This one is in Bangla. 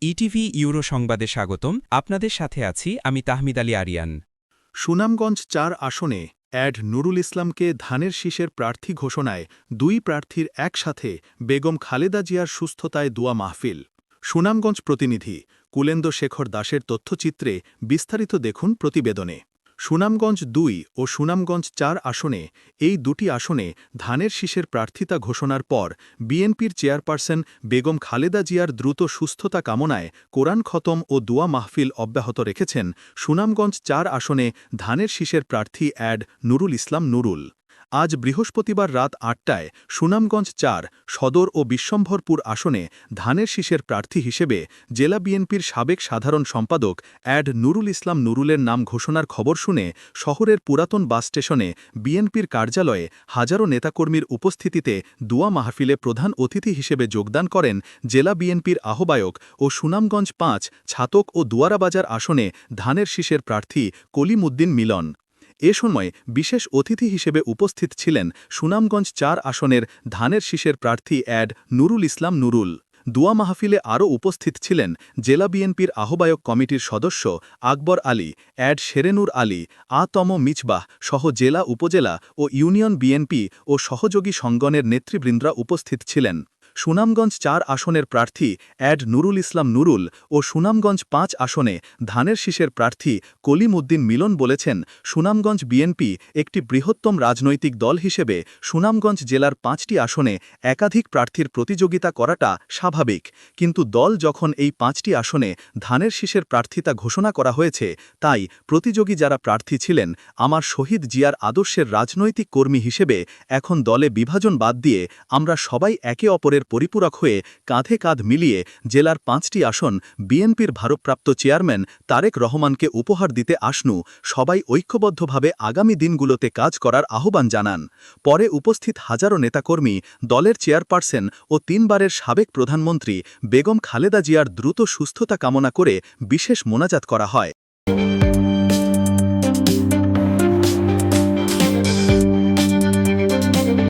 ইটিভি ইউরো সংবাদে স্বাগতম। আপনাদের সাথে আছি আমি তাহমিদ আলী আরিয়ান। সুনামগঞ্জ ৪ আসনে অ্যাড নুরুল ইসলামকে ধানের শীষের প্রার্থী ঘোষণায় দুই প্রার্থীর একসাথে বেগম খালেদা জিয়ার সুস্থতায় দোয়া মাহফিল। সুনামগঞ্জ প্রতিনিধি কুলেন্দো শেখর দাসের তথ্যচিত্রে বিস্তারিত দেখুন প্রতিবেদনে। সুনামগঞ্জ ২ ও সুনামগঞ্জ ৪ আসনে এই দুটি আসনে ধানের শীষের প্রার্থিতা ঘোষণার পর বিএনপির চেয়ারপারসন বেগম খালেদা জিয়ার দ্রুত সুস্থতা কামনায় কোরআন খতম ও দোয়া মাহফিল অব্যাহত রেখেছেন সুনামগঞ্জ ৪ আসনে ধানের শীষের প্রার্থী অ্যাড নুরুল ইসলাম নুরুল। আজ বৃহস্পতিবার রাত ৮টায় সুনামগঞ্জ ৪ সদর ও বিশ্বম্ভরপুর আসনে ধানের শীষের প্রার্থী হিসেবে জেলা বিএনপির সাবেক সাধারণ সম্পাদক অ্যাড নুরুল ইসলাম নুরুলের নাম ঘোষণার খবর শুনে শহরের পুরাতন বাস স্টেশনে বিএনপির কার্যালয়ে হাজারো নেতাকর্মীর উপস্থিতিতে দোয়া মাহফিলে প্রধান অতিথি হিসেবে যোগদান করেন জেলা বিএনপির আহ্বায়ক ও সুনামগঞ্জ ৫ ছাতক ও দুয়ারাবাজার আসনে ধানের শীষের প্রার্থী কলিমুদ্দিন মিলন। এ সময় বিশেষ অতিথি হিসেবে উপস্থিত ছিলেন সুনামগঞ্জ ৪ আসনের ধানের শীষের প্রার্থী অ্যাড নুরুল ইসলাম নুরুল। দোয়া মাহফিলে আরও উপস্থিত ছিলেন জেলা বিএনপির আহ্বায়ক কমিটির সদস্য আকবর আলী, অ্যাড শেরেনুর আলী, আতম মিচবাহ সহ জেলা উপজেলা ও ইউনিয়ন বিএনপি ও সহযোগী সংগঠনের নেতৃবৃন্দরা উপস্থিত ছিলেন। সুনামগঞ্জ ৪ আসনের প্রার্থী অ্যাড নুরুল ইসলাম নুরুল ও সুনামগঞ্জ ৫ আসনে ধানের শীষের প্রার্থী কলিমুদ্দিন মিলন বলেছেন, সুনামগঞ্জ বিএনপি একটি বৃহত্তম রাজনৈতিক দল হিসেবে সুনামগঞ্জ জেলার ৫টি আসনে একাধিক প্রার্থীর প্রতিযোগিতা করাটা স্বাভাবিক, কিন্তু দল যখন এই ৫টি আসনে ধানের শীষের প্রার্থিতা ঘোষণা করা হয়েছে, তাই প্রতিযোগী যারা প্রার্থী ছিলেন আমার শহীদ জিয়ার আদর্শের রাজনৈতিক কর্মী হিসেবে এখন দলে বিভাজন বাদ দিয়ে আমরা সবাই একে অপরের পরিপূরক হয়ে কাঁধে কাঁধ মিলিয়ে জেলার ৫টি আসন বিএনপির ভারপ্রাপ্ত চেয়ারম্যান তারেক রহমানকে উপহার দিতে আসনু, সবাই ঐক্যবদ্ধভাবে আগামী দিনগুলোতে কাজ করার আহ্বান জানান। পরে উপস্থিত হাজারো নেতাকর্মী দলের চেয়ারপারসন ও ৩ বারের সাবেক প্রধানমন্ত্রী বেগম খালেদা জিয়ার দ্রুত সুস্থতা কামনা করে বিশেষ মোনাজাত করা হয়।